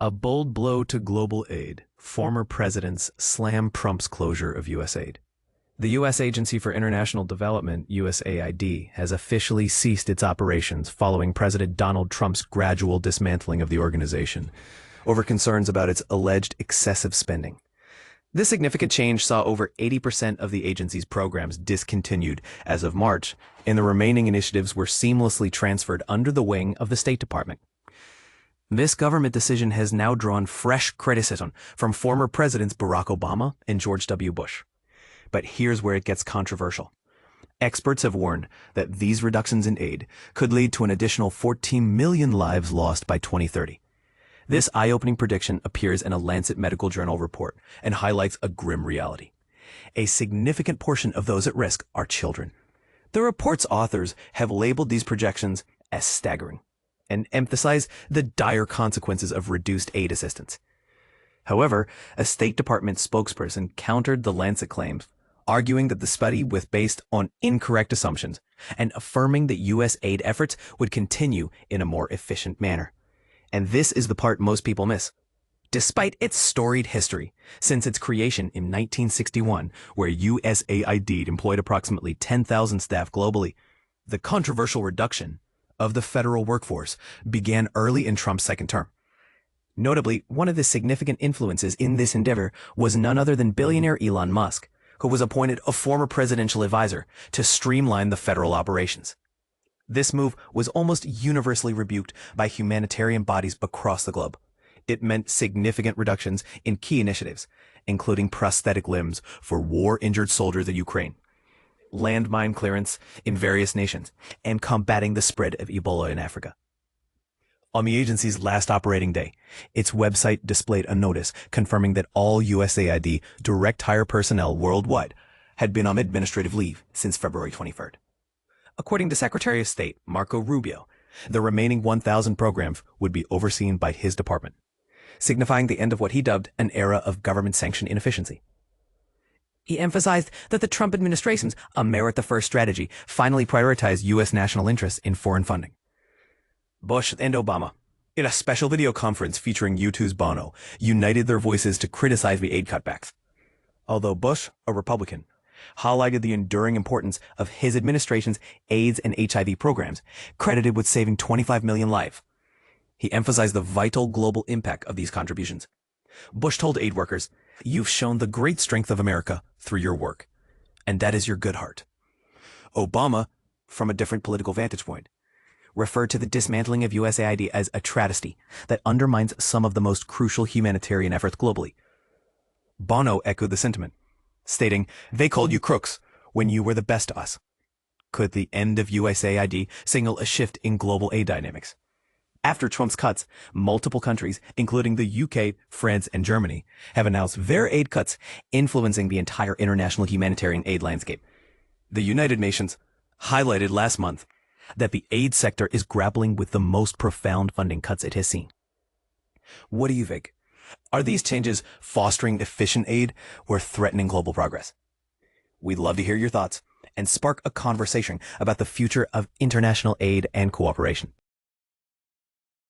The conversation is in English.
A bold blow to global aid. Former presidents slam Trump's closure of USAID. The U.S. Agency for International Development, USAID, has officially ceased its operations following President Donald Trump's gradual dismantling of the organization over concerns about its alleged excessive spending. This significant change saw over 80% of the agency's programs discontinued as of March, and the remaining initiatives were seamlessly transferred under the wing of the State Department. This government decision has now drawn fresh criticism from former presidents Barack Obama and George W. Bush. But here's where it gets controversial. Experts have warned that these reductions in aid could lead to an additional 14 million lives lost by 2030. This eye-opening prediction appears in a Lancet Medical Journal report and highlights a grim reality. A significant portion of those at risk are children. The report's authors have labeled these projections as staggering and emphasize the dire consequences of reduced aid assistance. However, a State Department spokesperson countered the Lancet claims, arguing that the study was based on incorrect assumptions and affirming that U.S. aid efforts would continue in a more efficient manner. And this is the part most people miss. Despite its storied history, since its creation in 1961, where USAID employed approximately 10,000 staff globally, the controversial reduction of the federal workforce began early in Trump's second term. Notably, one of the significant influences in this endeavor was none other than billionaire Elon Musk, who was appointed a former presidential advisor to streamline the federal operations. This move was almost universally rebuked by humanitarian bodies across the globe. It meant significant reductions in key initiatives, including prosthetic limbs for war-injured soldiers in Ukraine, landmine clearance in various nations, and combating the spread of Ebola in Africa. On the agency's last operating day, its website displayed a notice confirming that all USAID direct hire personnel worldwide had been on administrative leave since February 23rd. According to Secretary of State Marco Rubio, the remaining 1,000 programs would be overseen by his department, signifying the end of what he dubbed an era of government-sanctioned inefficiency. He emphasized that the Trump administration's America-First strategy finally prioritized U.S. national interests in foreign funding. Bush and Obama, in a special video conference featuring U2's Bono, united their voices to criticize the aid cutbacks. Although Bush, a Republican, highlighted the enduring importance of his administration's AIDS and HIV programs, credited with saving 25 million lives. He emphasized the vital global impact of these contributions. Bush told aid workers, "You've shown the great strength of America through your work, and that is your good heart." Obama, from a different political vantage point, referred to the dismantling of USAID as a travesty that undermines some of the most crucial humanitarian efforts globally. Bono echoed the sentiment, stating, "They called you crooks when you were the best to us." Could the end of USAID signal a shift in global aid dynamics? After Trump's cuts, multiple countries, including the UK, France, and Germany, have announced their aid cuts, influencing the entire international humanitarian aid landscape. The United Nations highlighted last month that the aid sector is grappling with the most profound funding cuts it has seen. What do you think? Are these changes fostering efficient aid or threatening global progress? We'd love to hear your thoughts and spark a conversation about the future of international aid and cooperation.